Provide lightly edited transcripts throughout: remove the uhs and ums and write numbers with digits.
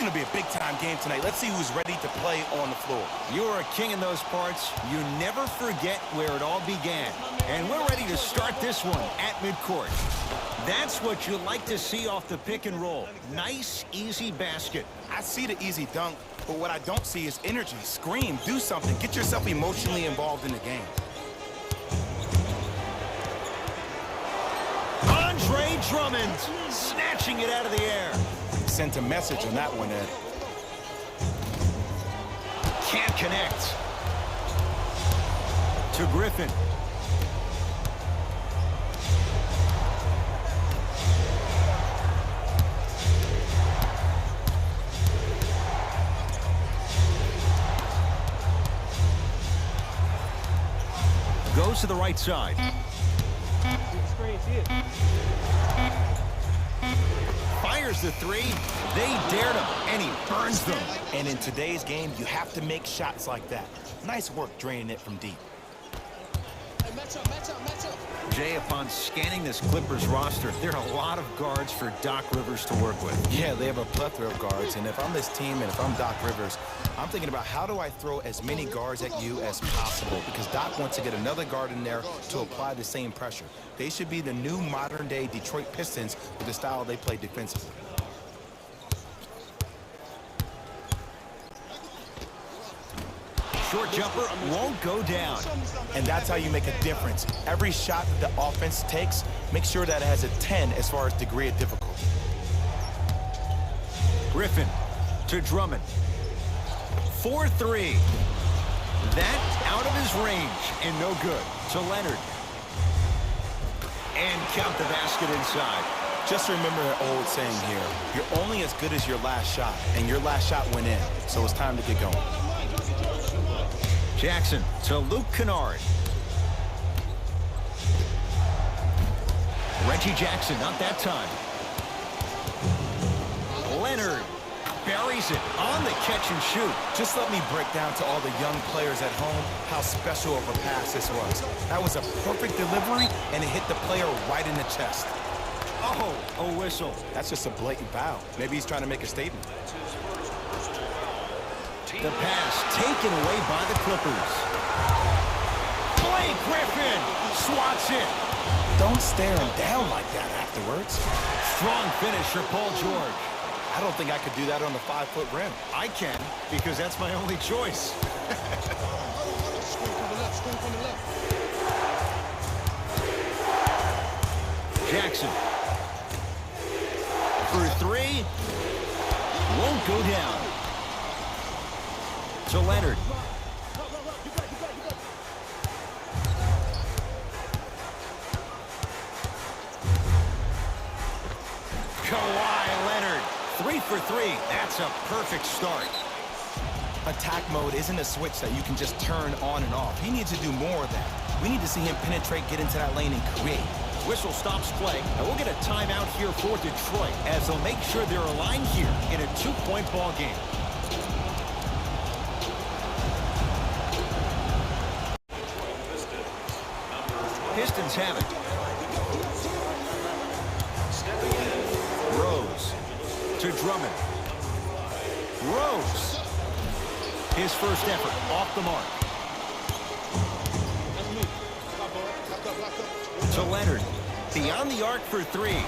going to be a big-time game tonight. Let's see who's ready to play on the floor. You're a king in those parts. You never forget where it all began. And we're ready to start this one at midcourt. That's what you like to see off the pick and roll. Nice, easy basket. I see the easy dunk, but what I don't see is energy. Scream, do something. Get yourself emotionally involved in the game. Andre Drummond snatching it out of the air. Sent a message on that one, Ed. Can't connect. To Griffin. Goes to the right side. Fires the three. They dared him, and he burns them. And in today's game, you have to make shots like that. Nice work draining it from deep. Jay, upon scanning this Clippers roster, there are a lot of guards for Doc Rivers to work with. Yeah, they have a plethora of guards, and if I'm this team and if I'm Doc Rivers, I'm thinking about how do I throw as many guards at you as possible, because Doc wants to get another guard in there to apply the same pressure. They should be the new modern-day Detroit Pistons with the style they play defensively. Short jumper won't go down. And that's how you make a difference. Every shot that the offense takes, make sure that it has a 10 as far as degree of difficulty. Griffin to Drummond. 4-3. That out of his range and no good. To Leonard. And count the basket inside. Just remember an old saying here. You're only as good as your last shot, and your last shot went in. So it's time to get going. Jackson to Luke Kennard. Reggie Jackson, not that time. Leonard buries it on the catch and shoot. Just let me break down to all the young players at home how special of a pass this was. That was a perfect delivery, and it hit the player right in the chest. Oh, a whistle. That's just a blatant foul. Maybe he's trying to make a statement. The pass taken away by the Clippers. Blake Griffin swats it. Don't stare him down like that afterwards. Strong finish for Paul George. I don't think I could do that on the 5-foot rim. I can, because that's my only choice. Jackson. For three. Won't go down. To Leonard. Kawhi Leonard. 3 for 3. That's a perfect start. Attack mode isn't a switch that you can just turn on and off. He needs to do more of that. We need to see him penetrate, get into that lane, and create. Whistle stops play, and we'll get a timeout here for Detroit as they'll make sure they're aligned here in a 2-point ball game. Pistons have it. Rose to Drummond. Rose. His first effort off the mark. To Leonard. Beyond the arc for three.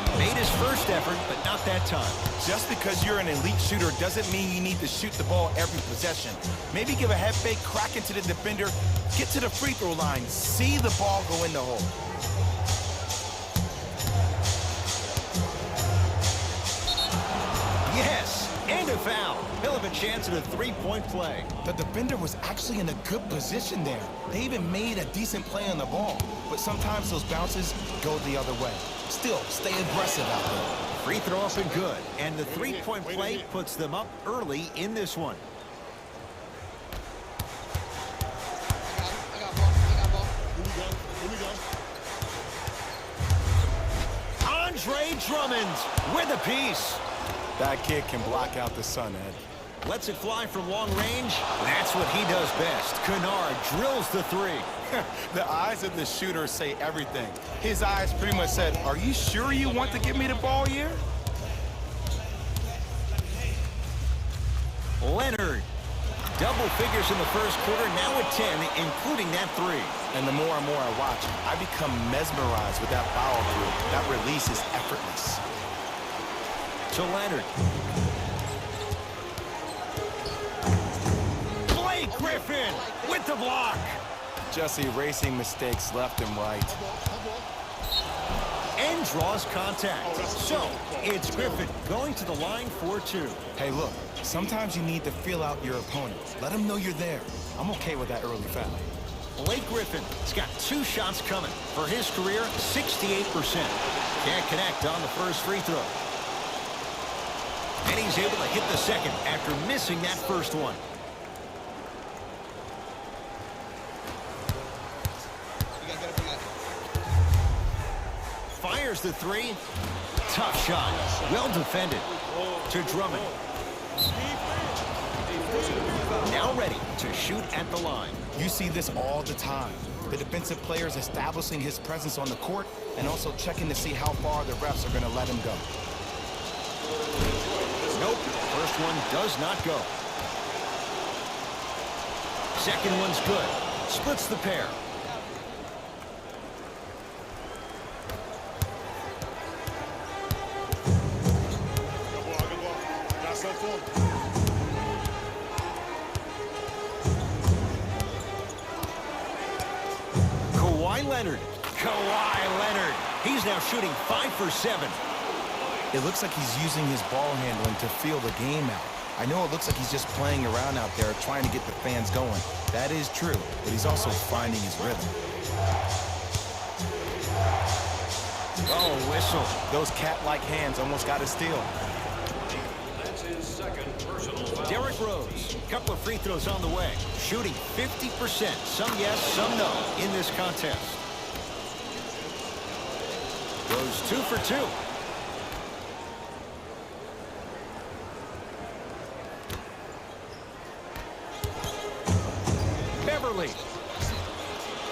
He made his first effort, but not that time. Just because you're an elite shooter doesn't mean you need to shoot the ball every possession. Maybe give a head fake, crack into the defender, get to the free throw line, see the ball go in the hole. Yes, and a foul. He'll have a chance at a three-point play. The defender was actually in a good position there. They even made a decent play on the ball, but sometimes those bounces go the other way. Still, stay aggressive out there. Free throw up and good, and the three-point play puts them up early in this one. Andre Drummond with a piece. That kid can block out the sun, Ed. Lets it fly from long range. That's what he does best. Kennard drills the three. The eyes of the shooter say everything. His eyes pretty much said, "Are you sure you want to give me the ball here?" Leonard. Double figures in the first quarter, now at 10, including that three. And the more and more I watch, I become mesmerized with that follow-through. That release is effortless. To Leonard. Blake Griffin with the block. Just erasing mistakes left and right. And draws contact. So, it's Griffin going to the line for two. Hey, look, sometimes you need to feel out your opponent. Let them know you're there. I'm okay with that early foul. Blake Griffin's got 2 shots coming. For his career, 68%. Can't connect on the first free throw. And he's able to hit the second after missing that first one. Fires the three. Tough shot. Well defended. To Drummond. Now ready to shoot at the line. You see this all the time. The defensive players establishing his presence on the court and also checking to see how far the refs are going to let him go. Nope. First one does not go. Second one's good. Splits the pair. Kawhi Leonard. He's now shooting 5 for 7. It looks like he's using his ball handling to feel the game out. I know it looks like he's just playing around out there trying to get the fans going. That is true, but he's also finding his rhythm. Oh, whistle. Those cat-like hands almost got a steal. That's his second personal foul. Derrick Rose, a couple of free throws on the way. Shooting 50%. Some yes, some no in this contest. Goes 2 for 2. Beverly.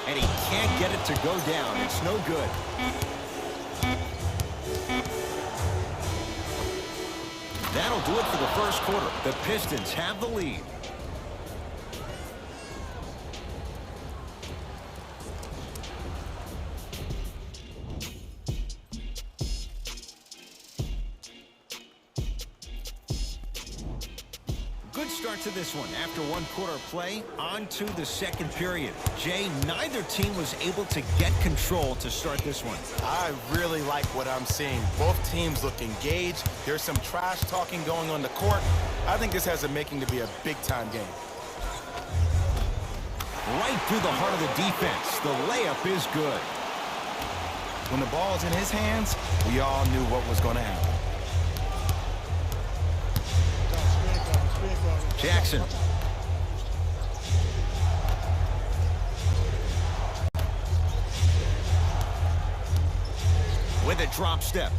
And he can't get it to go down. It's no good. That'll do it for the first quarter. The Pistons have the lead. Good start to this one. After one quarter play, on to the second period. Jay, neither team was able to get control to start this one. I really like what I'm seeing. Both teams look engaged. There's some trash talking going on the court. I think this has a making to be a big-time game. Right through the heart of the defense. The layup is good. When the ball's in his hands, we all knew what was going to happen. Jackson. With a drop step.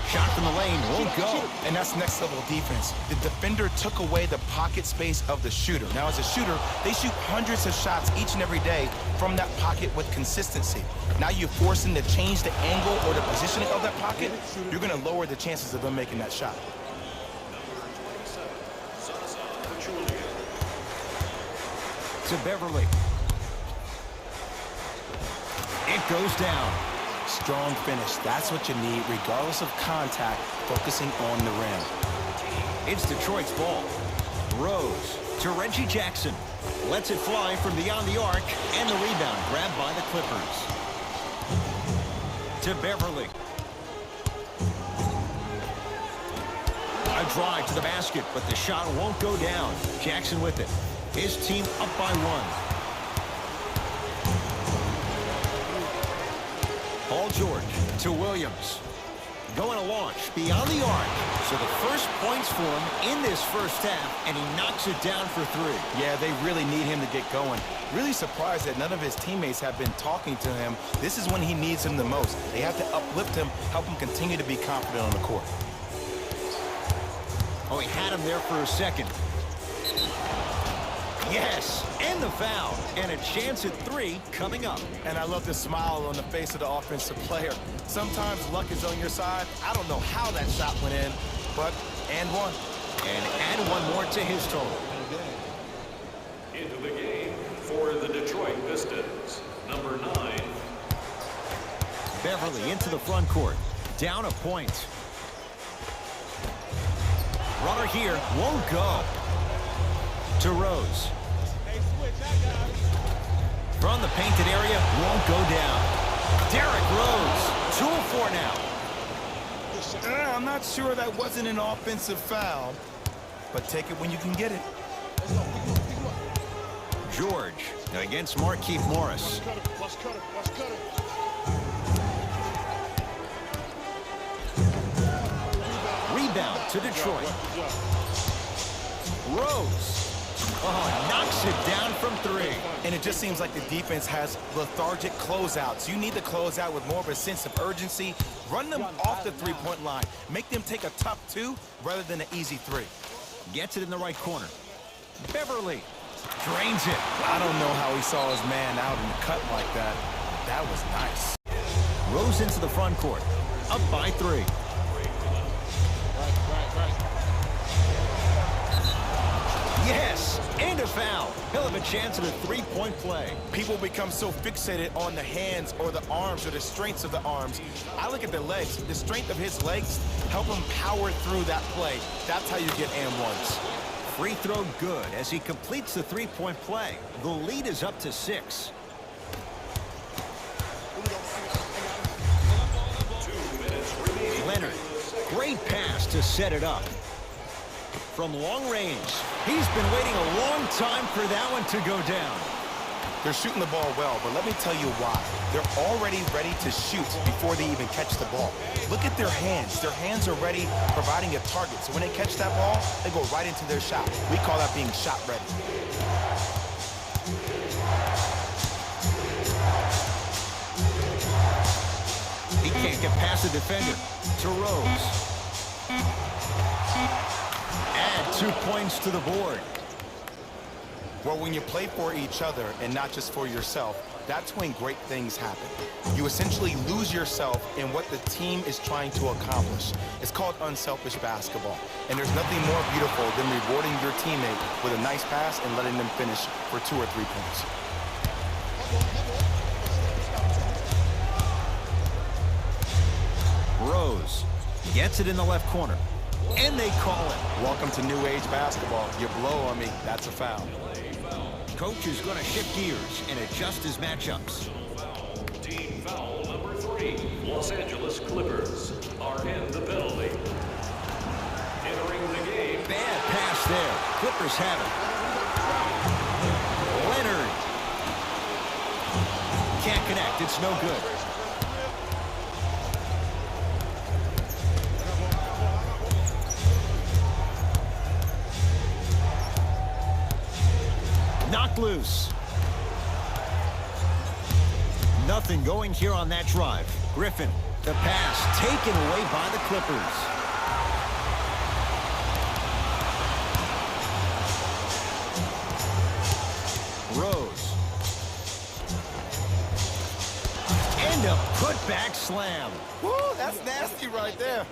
Shot from the lane won't go. And that's next level defense. The defender took away the pocket space of the shooter. Now, as a shooter, they shoot hundreds of shots each and every day from that pocket with consistency. Now you force them to change the angle or the positioning of that pocket. You're going to lower the chances of them making that shot. To Beverly. It goes down. Strong finish. That's what you need, regardless of contact, focusing on the rim. It's Detroit's ball. Rose to Reggie Jackson. Lets it fly from beyond the arc, and the rebound grabbed by the Clippers. To Beverly. A drive to the basket, but the shot won't go down. Jackson with it. His team up by 1. Paul George to Williams. Going to launch beyond the arc. So the first points for him in this first half, and he knocks it down for 3. Yeah, they really need him to get going. Really surprised that none of his teammates have been talking to him. This is when he needs him the most. They have to uplift him, help him continue to be confident on the court. Oh, he had him there for a second. Yes, and the foul. And a chance at 3 coming up. And I love the smile on the face of the offensive player. Sometimes luck is on your side. I don't know how that shot went in, but and one. and add one more to his total. Into the game for the Detroit Pistons, number 9. Beverly into the front court. Down a point. Runner here won't go. To Rose. From the painted area, won't go down. Derrick Rose, 2 of 4 now. I'm not sure that wasn't an offensive foul, but take it when you can get it. George against Markieff Morris. Rebound to Detroit. Rose. Oh, knocks it down from 3. And it just seems like the defense has lethargic closeouts. You need to close out with more of a sense of urgency. Run them off the three-point line. Make them take a tough 2 rather than an easy 3. Gets it in the right corner. Beverly drains it. I don't know how he saw his man out in the cut like that. That was nice. Rose into the front court. Up by 3. Yes, and a foul. He'll have a chance at a 3-point play. People become so fixated on the hands or the arms or the strengths of the arms. I look at the legs. The strength of his legs help him power through that play. That's how you get and ones. Free throw good as he completes the 3-point play. The lead is up to 6. 2 minutes remaining. Leonard, great pass to set it up. From long range, he's been waiting a long time for that one to go down. They're shooting the ball well, but let me tell you why. They're already ready to shoot before they even catch the ball. Look at their hands. Their hands are ready, providing a target. So when they catch that ball, they go right into their shot. We call that being shot ready. He can't get past the defender. To Rose. Add 2 points to the board. Well, when you play for each other and not just for yourself, that's when great things happen. You essentially lose yourself in what the team is trying to accomplish. It's called unselfish basketball. And there's nothing more beautiful than rewarding your teammate with a nice pass and letting them finish for 2 or 3 points. Rose gets it in the left corner. And they call it. Welcome to new age basketball. You blow on me, that's a foul. Coach is going to shift gears and adjust his matchups. Team foul number 3. Los Angeles Clippers are in the penalty. Entering the game. Bad pass there. Clippers have it. Leonard. Can't connect. It's no good. Knocked loose. Nothing going here on that drive. Griffin, the pass taken away by the Clippers. Rose. And a putback slam. Woo, that's nasty right there.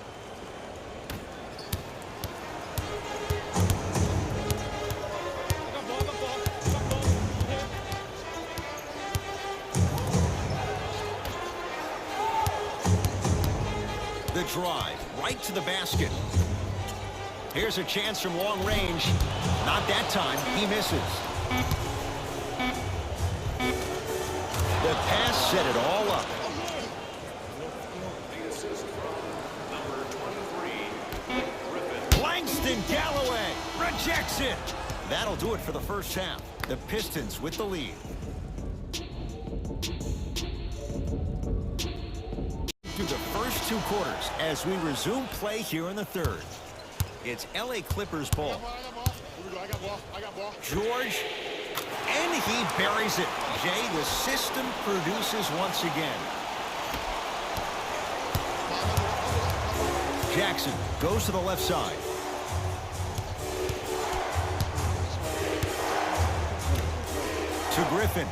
The drive right to the basket. Here's a chance from long range. Not that time. He misses. The pass set it all up. The assist from number 23, Griffin. Langston Galloway rejects it. That'll do it for the first half. The Pistons with the lead. Through the first 2 quarters as we resume play here in the third. It's LA Clippers ball. George, and he buries it. Jay, the system produces once again. Jackson goes to the left side. To Griffin.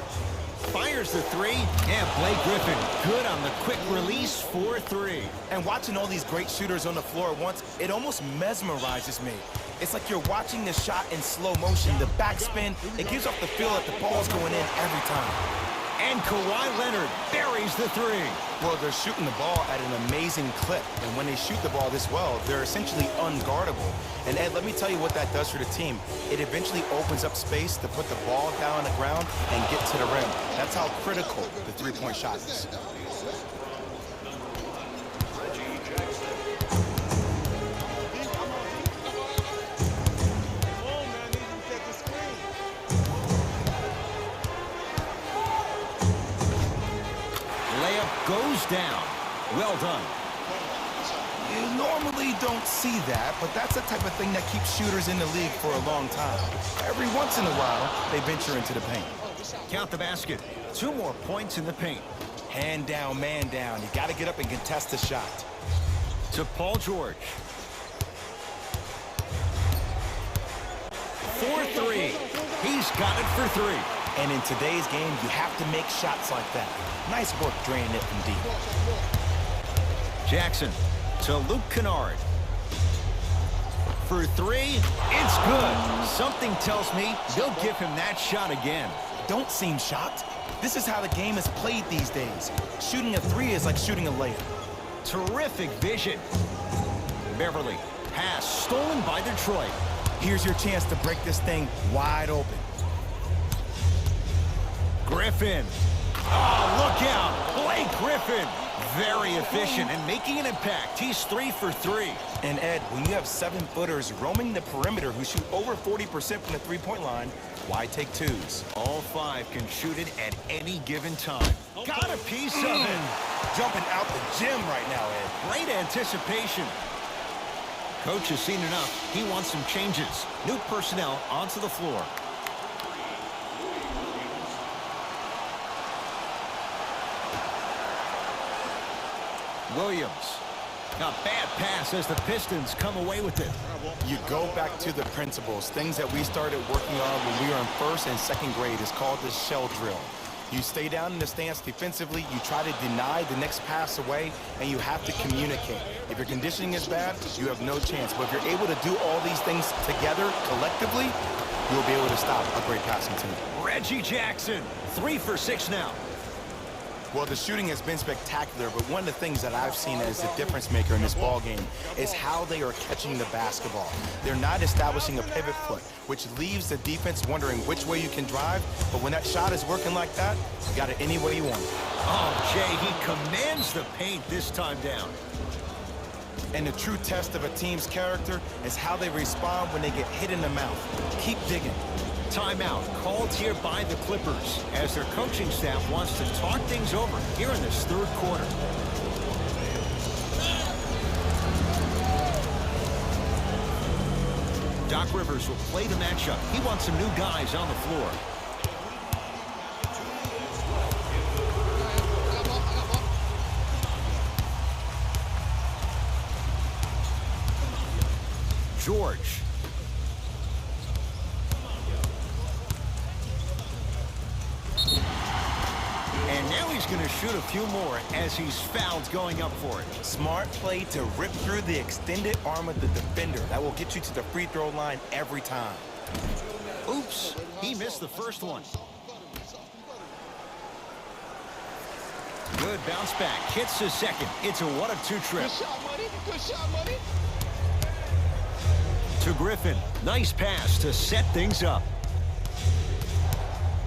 Fires the 3. Yeah, Blake Griffin good on the quick release for 3. And watching all these great shooters on the floor at once, it almost mesmerizes me. It's like you're watching the shot in slow motion. The backspin, it gives off the feel that the ball's going in every time. And Kawhi Leonard buries the three. Well, they're shooting the ball at an amazing clip. And when they shoot the ball this well, they're essentially unguardable. And Ed, let me tell you what that does for the team. It eventually opens up space to put the ball down on the ground and get to the rim. That's how critical the three-point shot is. Goes down. Well done. You normally don't see that, but that's the type of thing that keeps shooters in the league for a long time. Every once in a while, they venture into the paint. Count the basket. 2 more points in the paint. Hand down, man down. You got to get up and contest the shot. To Paul George. 4-3. He's got it for 3. And in today's game, you have to make shots like that. Nice work draining it from deep. Jackson to Luke Kennard. For 3, it's good. Something tells me they'll give him that shot again. Don't seem shocked. This is how the game is played these days. Shooting a 3 is like shooting a layup. Terrific vision. Beverly. Pass stolen by Detroit. Here's your chance to break this thing wide open. Griffin. Oh, look out. Blake Griffin. Very efficient and making an impact. He's 3 for 3. And Ed, when you have 7-footers roaming the perimeter who shoot over 40% from the three-point line, why take 2s? All 5 can shoot it at any given time. Got a piece of it. Jumping out the gym right now, Ed. Great anticipation. Coach has seen enough. He wants some changes. New personnel onto the floor. Williams. A bad pass as the Pistons come away with it. You go back to the principles, things that we started working on when we were in 1st and 2nd grade. It's called the shell drill. You stay down in the stance defensively, you try to deny the next pass away, and you have to communicate. If your conditioning is bad, you have no chance. But if you're able to do all these things together, collectively, you'll be able to stop a great passing team. Reggie Jackson, 3 for 6 now. Well, the shooting has been spectacular, but one of the things that I've seen as the difference maker in this ball game is how they are catching the basketball. They're not establishing a pivot foot, which leaves the defense wondering which way you can drive, but when that shot is working like that, you got it any way you want. Oh, Jay, he commands the paint this time down. And the true test of a team's character is how they respond when they get hit in the mouth. Keep digging. Timeout called here by the Clippers as their coaching staff wants to talk things over here in this 3rd quarter. Doc Rivers will play the matchup. He wants some new guys on the floor. George. And now he's going to shoot a few more as he's fouled going up for it. Smart play to rip through the extended arm of the defender. That will get you to the free throw line every time. Oops, he missed the first one. Good bounce back, hits the second. It's a 1 of 2 trip. Good shot, money. Good shot, money. To Griffin, nice pass to set things up.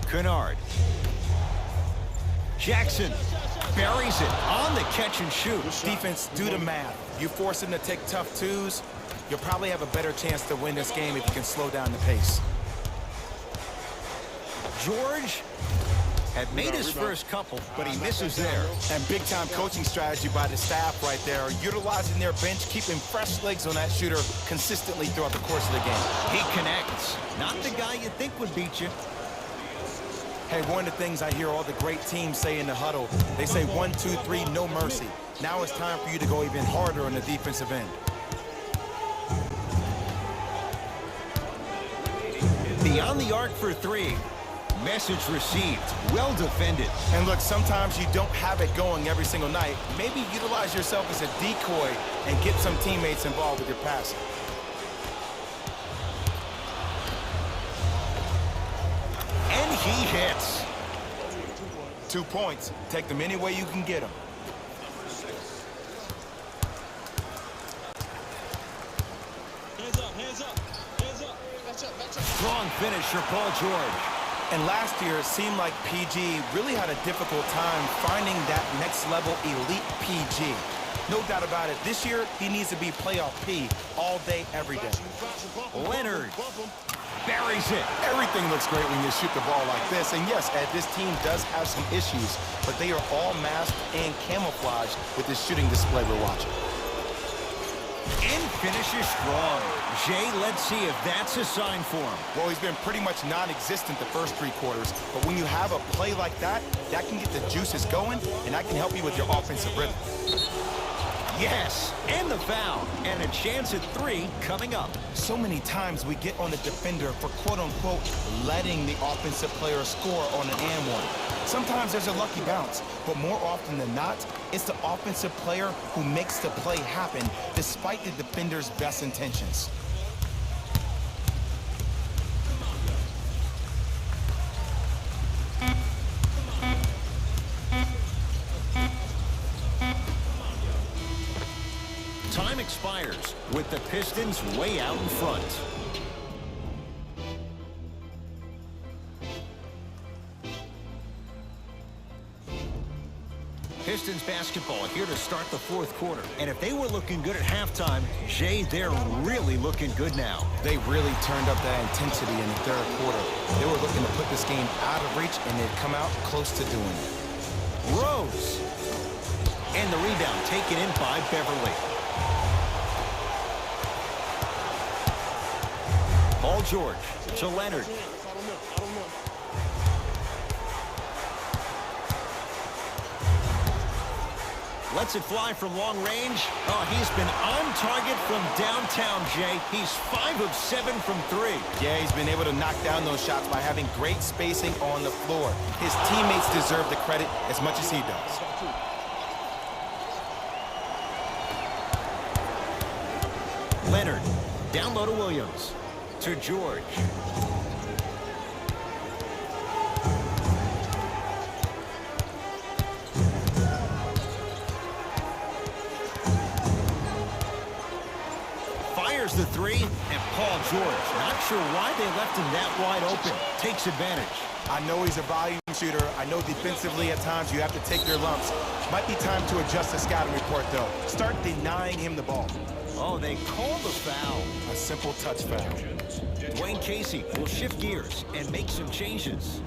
Kennard. Jackson buries it on the catch and shoot. Defense, do the math. You force them to take tough 2s, you'll probably have a better chance to win this game if you can slow down the pace. George had made his first couple, but he misses there. And big-time coaching strategy by the staff right there, utilizing their bench, keeping fresh legs on that shooter consistently throughout the course of the game. He connects. Not the guy you think would beat you. Hey, one of the things I hear all the great teams say in the huddle, they say 1, 2, 3, no mercy. Now it's time for you to go even harder on the defensive end. Beyond the arc for 3. Message received. Well defended. And look, sometimes you don't have it going every single night. Maybe utilize yourself as a decoy and get some teammates involved with your passing. He hits. 2 points. Take them any way you can get them. Hands up, hands up, hands up. Match up. Strong finish for Paul George. And last year, it seemed like PG really had a difficult time finding that next level elite PG. No doubt about it. This year, he needs to be playoff P all day, every day. Leonard buries it. Everything looks great when you shoot the ball like this. And yes, Ed, this team does have some issues, but they are all masked and camouflaged with this shooting display we're watching. And finishes strong. Jay, let's see if that's a sign for him. Well, he's been pretty much non-existent the first 3 quarters, but when you have a play like that, that can get the juices going, and that can help you with your offensive rhythm. Yes, and the foul. And a chance at 3 coming up. So many times we get on the defender for quote-unquote letting the offensive player score on an and one. Sometimes there's a lucky bounce, but more often than not, it's the offensive player who makes the play happen despite the defender's best intentions. Time expires with the Pistons way out in front. Pistons basketball here to start the 4th quarter. And if they were looking good at halftime, Jay, they're really looking good now. They really turned up that intensity in the 3rd quarter. They were looking to put this game out of reach, and they'd come out close to doing it. Rose. And the rebound taken in by Beverly. Paul George to Leonard. Lets it fly from long range. Oh, he's been on target from downtown, Jay. He's 5 of 7 from 3. Yeah, he's been able to knock down those shots by having great spacing on the floor. His teammates deserve the credit as much as he does. Leonard, down low to Williams. To George. Fires the 3, and Paul George, not sure why they left him that wide open. Takes advantage. I know he's a volume shooter. I know defensively at times you have to take your lumps. Might be time to adjust the scouting report, though. Start denying him the ball. Oh, they call the foul. A simple touch foul. Dwayne Casey will shift gears and make some changes.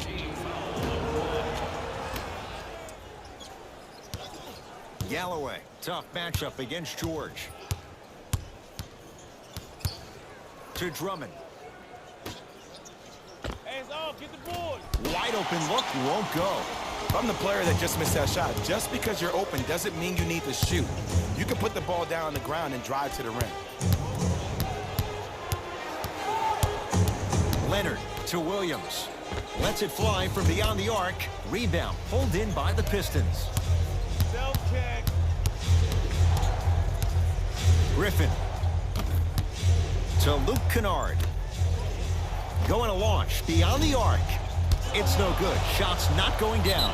Galloway, tough matchup against George. To Drummond. Hands off, get the board. Wide open look, won't go. If I'm the player that just missed that shot, just because you're open doesn't mean you need to shoot. You can put the ball down on the ground and drive to the rim. Leonard to Williams. Lets it fly from beyond the arc. Rebound pulled in by the Pistons. Self-check. Griffin. To Luke Kennard. Going to launch beyond the arc. It's no good. Shots not going down.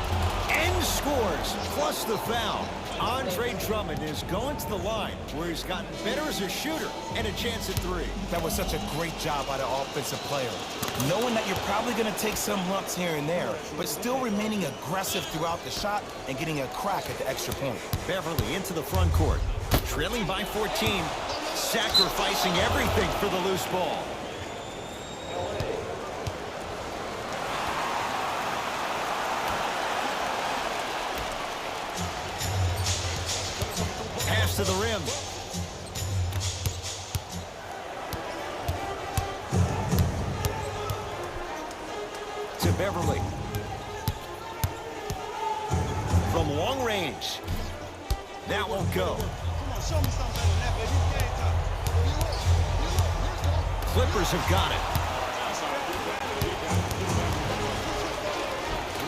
And scores, plus the foul. Andre Drummond is going to the line where he's gotten better as a shooter and a chance at 3. That was such a great job by the offensive player. Knowing that you're probably going to take some lumps here and there, but still remaining aggressive throughout the shot and getting a crack at the extra point. Beverly into the front court. Trailing by 14. Sacrificing everything for the loose ball. Pass to the rim. To Beverly. From long range. That won't go. Come on, show me something better than that, baby. Game time. Clippers have got it.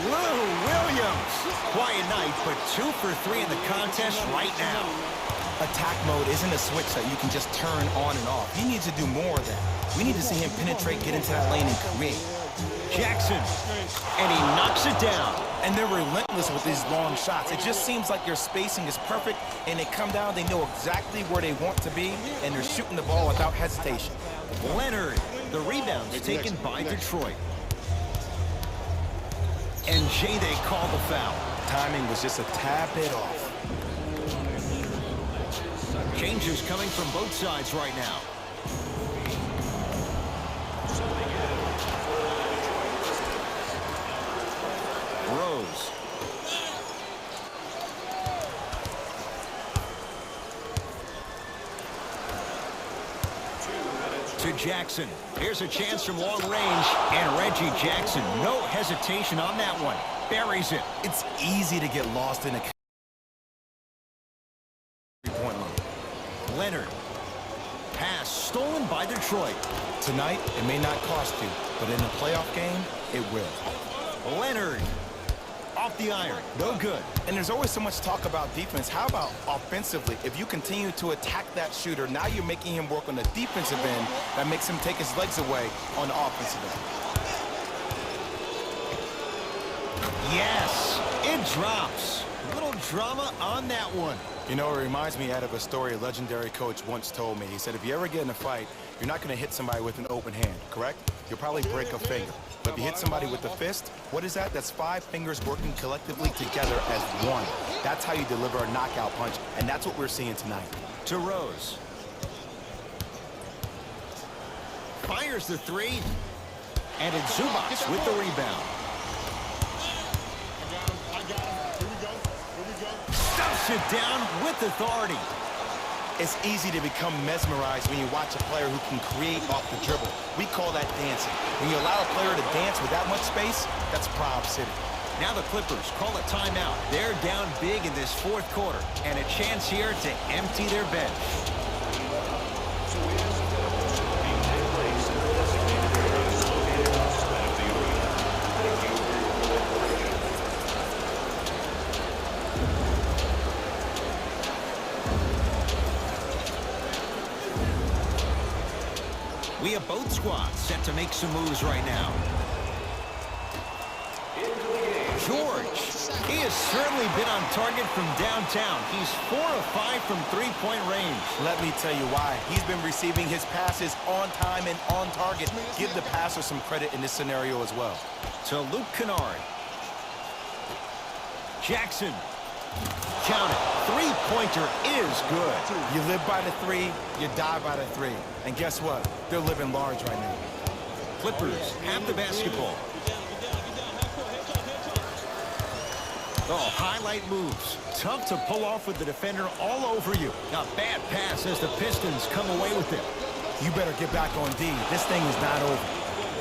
Lou Williams. Quiet night, but 2 for 3 in the contest right now. Attack mode isn't a switch that you can just turn on and off. He needs to do more of that. We need to see him penetrate, get into that lane, and create. Jackson, and he knocks it down. And they're relentless with these long shots. It just seems like their spacing is perfect, and they come down, they know exactly where they want to be, and they're shooting the ball without hesitation. Leonard, the rebound's taken by Detroit. And Jay, they call the foul. Timing was just a tad bit off. Changes coming from both sides right now. Rose. To Jackson. Here's a chance from long range. And Reggie Jackson, no hesitation on that one. Buries it. It's easy to get lost in a three-point line. Leonard. Pass stolen by Detroit. Tonight, it may not cost you, but in a playoff game, it will. Leonard. Off the iron. No good. And there's always so much talk about defense. How about offensively? If you continue to attack that shooter, now you're making him work on the defensive end. That makes him take his legs away on the offensive end. Yes, it drops. A little drama on that one. You know, it reminds me out of a story a legendary coach once told me. He said, if you ever get in a fight, you're not going to hit somebody with an open hand, correct? You'll probably break a finger. But if you hit somebody with the fist, what is that? That's 5 fingers working collectively together as one. That's how you deliver a knockout punch, and that's what we're seeing tonight. To Rose. Fires the three. And it's Zubac with the rebound. I got him. Here we go. Stuffs it down with authority. It's easy to become mesmerized when you watch a player who can create off the dribble. We call that dancing. When you allow a player to dance with that much space, that's Prob City. Now the Clippers call a timeout. They're down big in this fourth quarter, and a chance here to empty their bench. We have both squads set to make some moves right now. George, he has certainly been on target from downtown. He's 4 of 5 from three-point range. Let me tell you why. He's been receiving his passes on time and on target. Give the passer some credit in this scenario as well. To Luke Kennard. Jackson. Count it. Three-pointer is good. You live by the 3, you die by the 3. And guess what? They're living large right now. Clippers have the basketball. Oh, highlight moves. Tough to pull off with the defender all over you. A bad pass as the Pistons come away with it. You better get back on D. This thing is not over.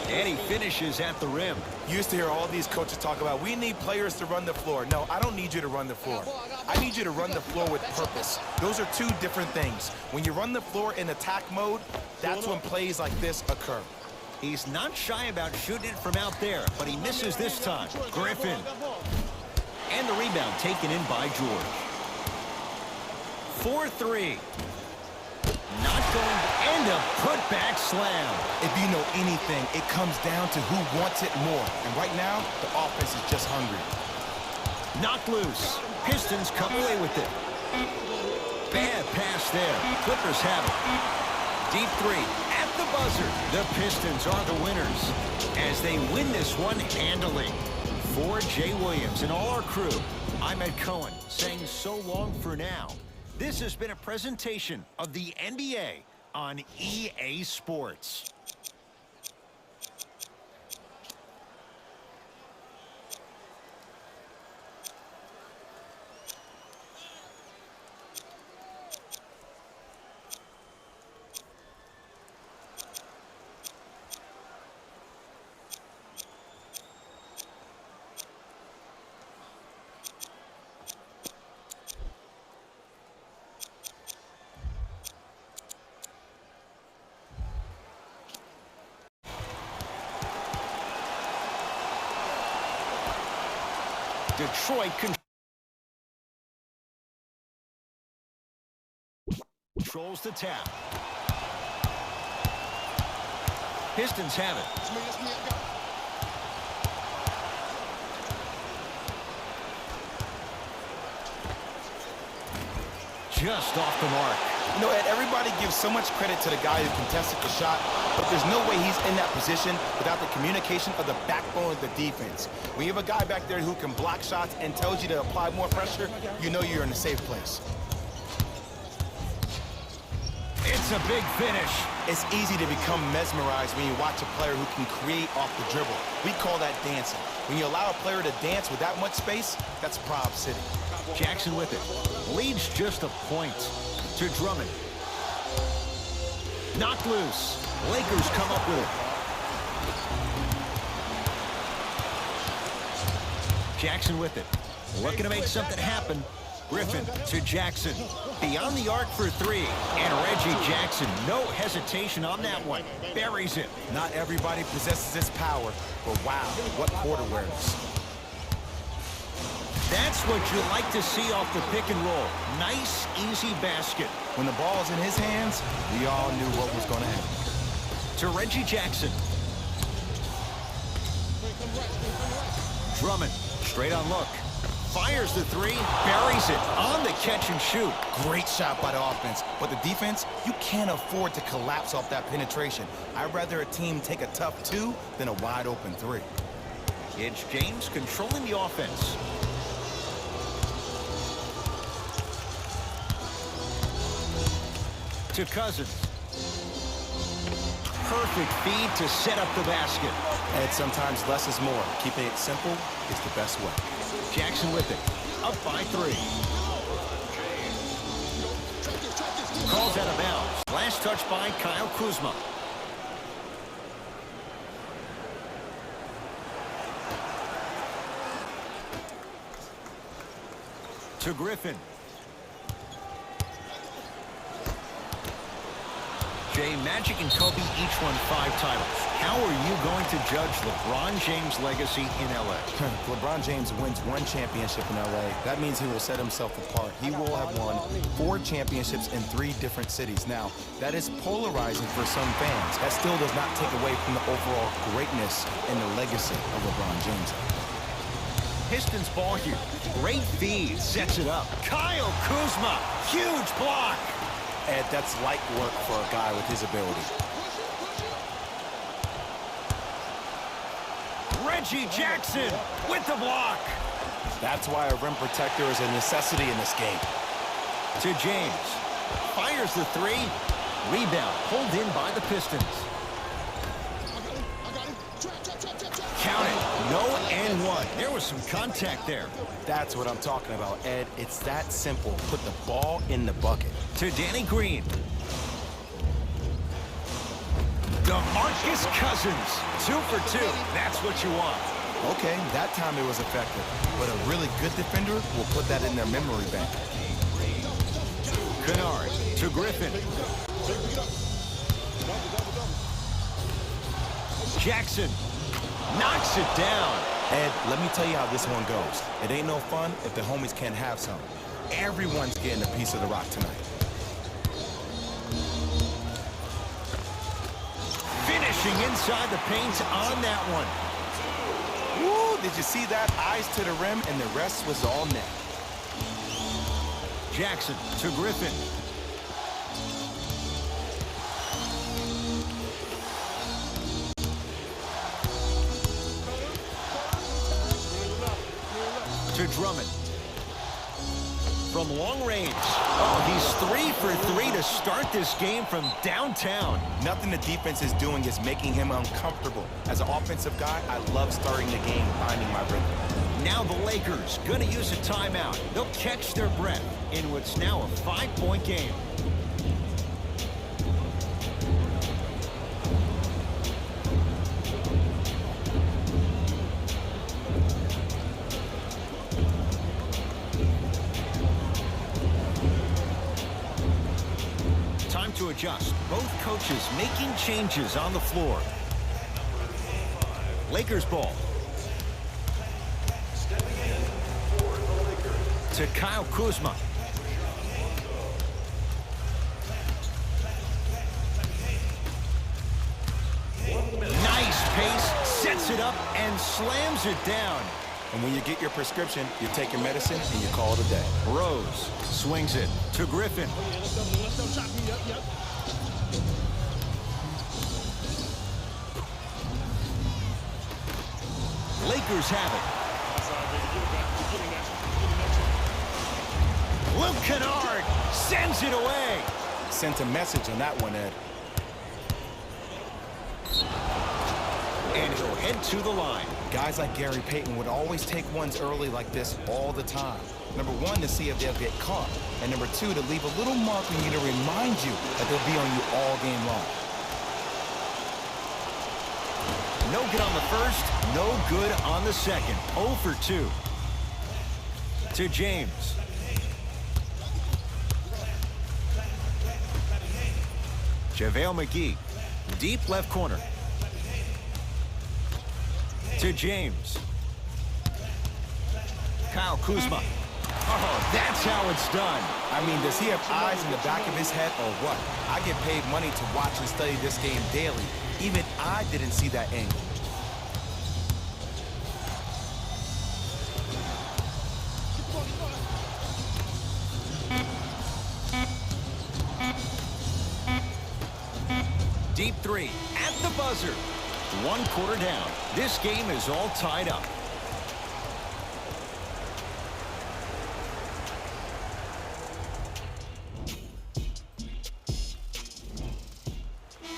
And he finishes at the rim. You used to hear all these coaches talk about, we need players to run the floor. No, I don't need you to run the floor. I need you to run the floor with purpose. Those are two different things. When you run the floor in attack mode, that's when plays like this occur. He's not shy about shooting it from out there, but he misses this time. Griffin. And the rebound taken in by George. 4-3. Not going, and a putback slam. If you know anything, it comes down to who wants it more. And right now, the offense is just hungry. Knocked loose. Pistons come away with it. Bad pass there. Clippers have it. Deep three at the buzzer. The Pistons are the winners as they win this one handily. For Jay Williams and all our crew, I'm Ed Cohen saying so long for now. This has been a presentation of the NBA on EA Sports. Detroit controls the tap. Pistons have it. just off the mark. You know, Ed, everybody gives so much credit to the guy who contested the shot, but there's no way he's in that position without the communication of the backbone of the defense. When you have a guy back there who can block shots and tells you to apply more pressure, you know you're in a safe place. It's a big finish. It's easy to become mesmerized when you watch a player who can create off the dribble. We call that dancing. When you allow a player to dance with that much space, that's Prob City. Jackson with it. Leads just a point to Drummond. Knocked loose. Lakers come up with it. Jackson with it. Looking to make something happen. Griffin to Jackson. Beyond the arc for three. And Reggie Jackson, no hesitation on that one. Buries it. Not everybody possesses this power, but wow, what court awareness. That's what you like to see off the pick and roll. Nice, easy basket. When the ball's in his hands, we all knew what was going to happen. To Reggie Jackson. Drummond, straight on look. Fires the three, buries it on the catch and shoot. Great shot by the offense, but the defense, you can't afford to collapse off that penetration. I'd rather a team take a tough two than a wide open three. It's James controlling the offense. To Cousins. Perfect feed to set up the basket. And sometimes less is more. Keeping it simple is the best way. Jackson with it. Up by three. Calls out of bounds. Last touch by Kyle Kuzma. To Griffin. Jay, Magic and Kobe each won 5 titles. How are you going to judge LeBron James' legacy in L.A.? LeBron James wins 1 championship in L.A. That means he will set himself apart. He will have won 4 championships in 3 different cities. Now, that is polarizing for some fans. That still does not take away from the overall greatness and the legacy of LeBron James. Pistons ball here. Great feed. Sets it up. Kyle Kuzma. Huge block. Ed, that's light work for a guy with his ability. Reggie Jackson with the block. That's why a rim protector is a necessity in this game. To James. Fires the three. Rebound pulled in by the Pistons. Count it. No and one. There was some contact there. That's what I'm talking about, Ed. It's that simple. Put the ball in the bucket. To Danny Green. DeMarcus Cousins. 2 for 2. That's what you want. Okay, that time it was effective. But a really good defender will put that in their memory bank. Kennard to Griffin. Jackson knocks it down. Ed, let me tell you how this one goes. It ain't no fun if the homies can't have some. Everyone's getting a piece of the rock tonight. Finishing inside the paint on that one. Woo, did you see that? Eyes to the rim, and the rest was all net. Jackson to Griffin. To Drummond. From long range. Oh, he's 3 for 3 to start this game from downtown. Nothing the defense is doing is making him uncomfortable. As an offensive guy, I love starting the game, finding my rhythm. Now the Lakers going to use a timeout. They'll catch their breath in what's now a 5-point game. To adjust. Both coaches making changes on the floor. Lakers ball. To Kyle Kuzma. Nice pace, sets it up and slams it down. And when you get your prescription, you take your medicine and you call it a day. Rose swings it to Griffin. Let's go shot. Yep. Lakers have it. Luke Kennard sends it away. Sent a message on that one, Ed. And he'll head to the line. Guys like Gary Payton would always take ones early like this all the time. Number one, to see if they'll get caught. And number two, to leave a little mark on you to remind you that they'll be on you all game long. No good on the first, no good on the second. 0 for 2. To James. JaVale McGee, deep left corner. To James. Kyle Kuzma. Oh, that's how it's done. I mean, does he have eyes in the back of his head or what? I get paid money to watch and study this game daily. Even I didn't see that angle. Deep three at the buzzer. 1 quarter down. This game is all tied up.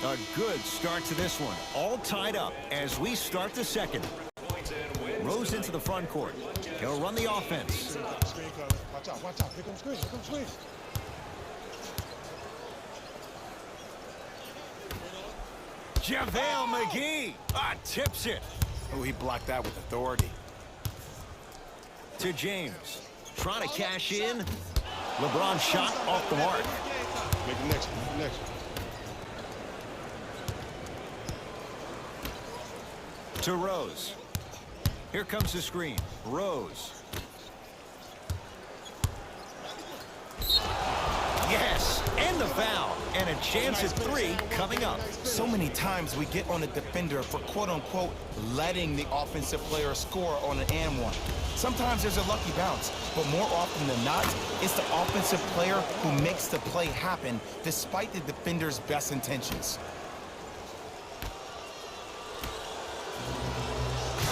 A good start to this one. All tied up as we start the second. Rose into the front court. He'll run the offense. Screen cover. Watch out. Here comes screen. JaVale McGee tips it. Oh, he blocked that with authority. To James. Trying to cash in. LeBron shot off the mark. Make the next one. To Rose. Here comes the screen. Rose. Yes, and the foul. And a chance at 3 coming up. So many times we get on a defender for quote-unquote letting the offensive player score on an and one. Sometimes there's a lucky bounce, but more often than not, it's the offensive player who makes the play happen despite the defender's best intentions.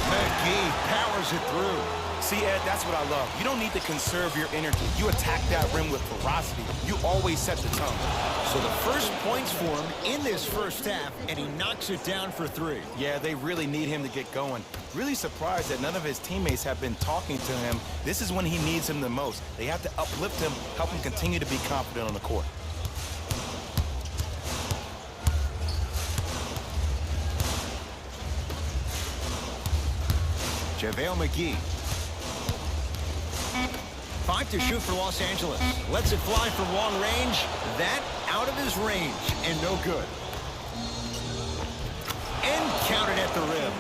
McGee powers it through. See, Ed, that's what I love. You don't need to conserve your energy. You attack that rim with ferocity. You always set the tone. So the first points for him in this first half, and he knocks it down for 3. Yeah, they really need him to get going. Really surprised that none of his teammates have been talking to him. This is when he needs him the most. They have to uplift him, help him continue to be confident on the court. JaVale McGee. 5 to shoot for Los Angeles. Lets it fly from long range. That out of his range and no good. And counted at the rim.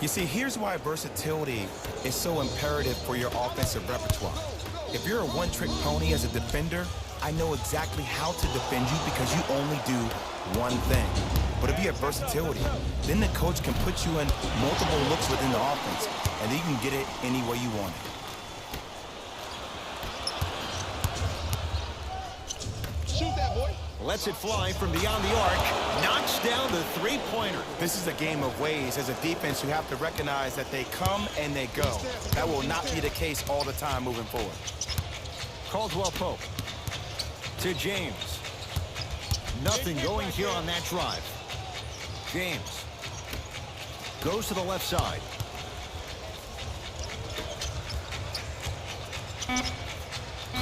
You see, here's why versatility is so imperative for your offensive repertoire. If you're a one-trick pony as a defender, I know exactly how to defend you because you only do one thing. But if you have versatility, then the coach can put you in multiple looks within the offense, and then you can get it any way you want it. Shoot that, boy. Lets it fly from beyond the arc. Knocks down the 3-pointer. This is a game of ways. As a defense, you have to recognize that they come and they go. That will not be the case all the time moving forward. Caldwell Pope. To James. Nothing going here on that drive. James. Goes to the left side.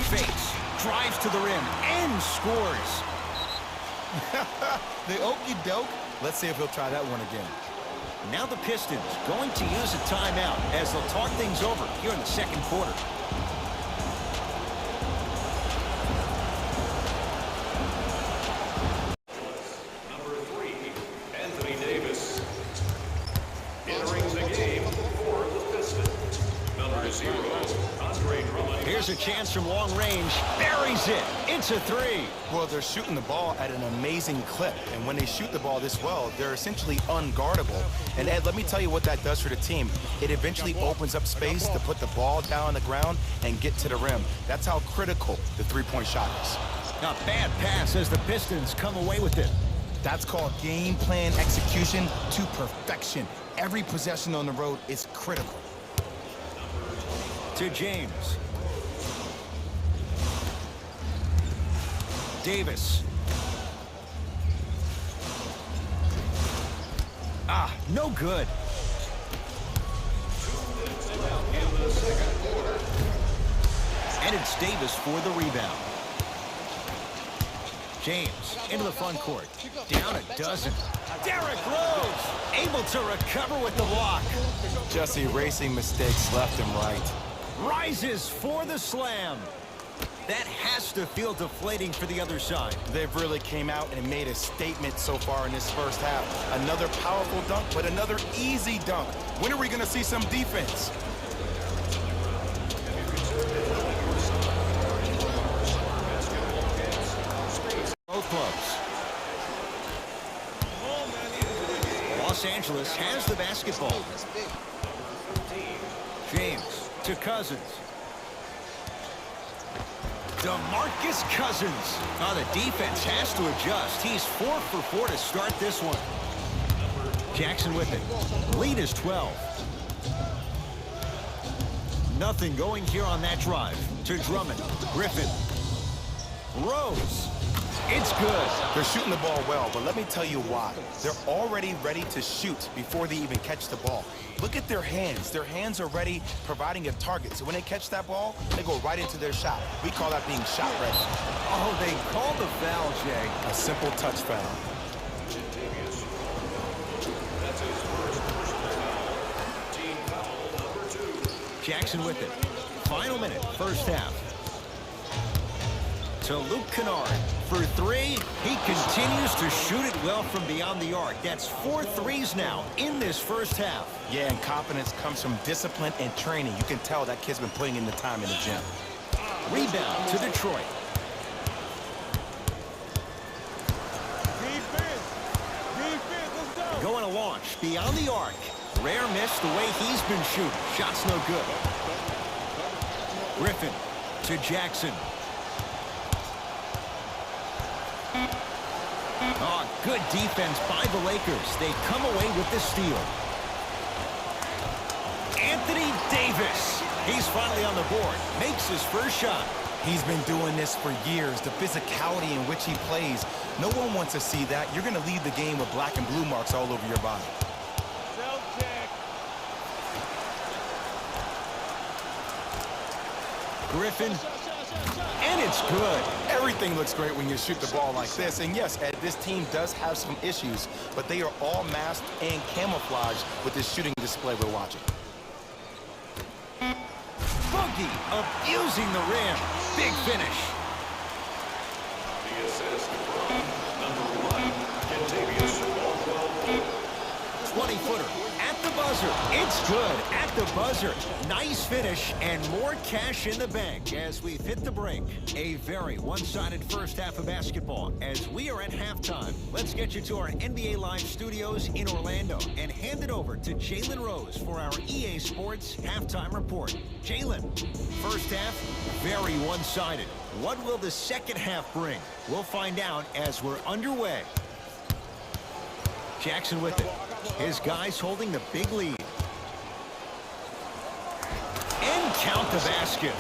Fakes. Drives to the rim and scores. The okey doke. Let's see if he'll try that one again. Now the Pistons going to use a timeout as they'll talk things over here in the second quarter. Number 3, Anthony Davis. Entering the game for the Pistons. Number 0, Andre Drummond. Here's a chance from long range. Buries it. It's a three. Well, they're shooting the ball at an amazing clip. And when they shoot the ball this well, they're essentially unguardable. And Ed, let me tell you what that does for the team. It eventually opens up space to put the ball down on the ground and get to the rim. That's how critical the three-point shot is. A bad pass as the Pistons come away with it. That's called game plan execution to perfection. Every possession on the road is critical. To James. Davis. No good. And it's Davis for the rebound. James into the front court. Down a dozen. Derrick Rose able to recover with the block. Just erasing mistakes left and right. Rises for the slam. That has to feel deflating for the other side. They've really came out and made a statement so far in this first half. Another powerful dunk, but another easy dunk. When are we going to see some defense? Both clubs. Los Angeles has the basketball. James to Cousins. DeMarcus Cousins. Oh, the defense has to adjust. He's 4 for 4 to start this one. Jackson with it. Lead is 12. Nothing going here on that drive. To Drummond. Griffin. Rose. It's good. They're shooting the ball well, but let me tell you why. They're already ready to shoot before they even catch the ball. Look at their hands. Their hands are ready, providing a target. So when they catch that ball, they go right into their shot. We call that being shot ready. Oh, they called the foul, Jay. A simple touch foul. Jackson with it. Final minute, first half. To Luke Kennard for three. He continues to shoot it well from beyond the arc. That's 4 threes now in this first half. Yeah, and confidence comes from discipline and training. You can tell that kid's been putting in the time in the gym. Rebound to Detroit. Going to launch beyond the arc. Rare miss the way he's been shooting. Shot's no good. Griffin to Jackson. Oh, good defense by the Lakers. They come away with the steal. Anthony Davis. He's finally on the board. Makes his first shot. He's been doing this for years. The physicality in which he plays. No one wants to see that. You're going to leave the game with black and blue marks all over your body. Griffin. And it's good. Everything looks great when you shoot the ball like this. And yes, Ed, this team does have some issues, but they are all masked and camouflaged with this shooting display we're watching. Boogie abusing the rim. Big finish. The assist from number 1, Kentavious Caldwell. 20-footer at the buzzer. It's good at the buzzer. Nice finish and more cash in the bank as we've hit the break. A very one-sided first half of basketball as we are at halftime. Let's get you to our NBA Live studios in Orlando and hand it over to Jalen Rose for our EA Sports halftime report. Jalen, first half, very one-sided. What will the second half bring? We'll find out as we're underway. Jackson with it. His guys holding the big lead. And count the basket.